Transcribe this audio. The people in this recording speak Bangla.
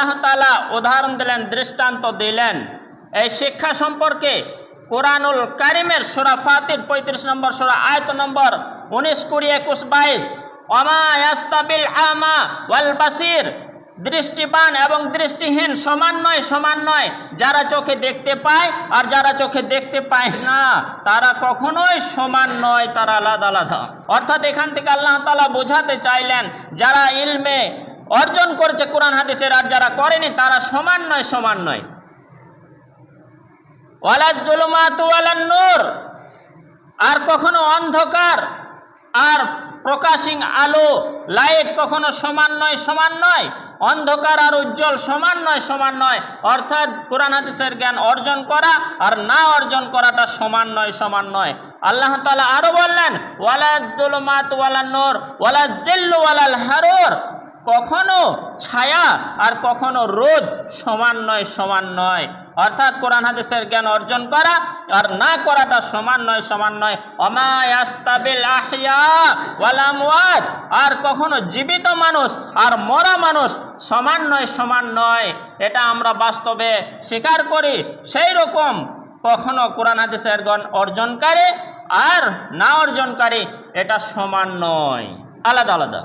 আল্লাহ তাআলা উদাহরণ দিলেন, দৃষ্টান্ত দিলেন এই শিক্ষা সম্পর্কে। কোরআনুল কারিমের সূরা ফাতির 35 নম্বর সূরা আয়াত নম্বর 19, 20, 21, 22, ওমা ইয়াস্তাবিল আমা ওয়াল বাসির, দৃষ্টিবান এবং দৃষ্টিহীন সমান নয়, সমান নয়। যারা চোখে দেখতে পায় আর যারা চোখে দেখতে পায় না, তারা কখনোই সমান নয়, তারা আলাদা আলাদা। অর্থাৎ এখান থেকে আল্লাহ তাআলা বোঝাতে চাইলেন, যারা ইলমে অর্জন করেছে কোরআন হাদিসের আর যারা করেনি, তারা সমান নয়, সমান নয়। ওয়ালাজ জুলুমাতু ওয়ালান নূর, আর কখনো অন্ধকার আর প্রকাশিং আলো, লাইট কখনো সমান নয়, সমান নয়। অন্ধকার আর উজ্জ্বল সমান নয়, সমান নয়। অর্থাৎ কোরআন হাদিসের জ্ঞান অর্জন করা আর না অর্জন করাটা সমান নয়, সমান নয়। আল্লাহ তাআলা আরো বললেন, ওয়ালাজ জুলুমাতু ওয়ালান নূর ওয়ালাজ যিল্লু ওয়ালাল হারুর, কখনো ছায়া আর কখনো রোদ সমান নয়, সমান নয়। অর্থাৎ কোরআন হাদিসের জ্ঞান অর্জন করা আর না করাটা সমান নয়, সমান নয়। ওমা ইয়াস্তাবিল আহইয়া ওয়াল আমওয়াত, আর কখনো জীবিত মানুষ আর মরা মানুষ সমান নয়, সমান নয়। এটা আমরা বাস্তবে স্বীকার করি। সেই রকম কখনো কোরআন হাদিসের জ্ঞান অর্জনকারী আর না অর্জনকারী এটা সমান নয়, আলাদা আলাদা।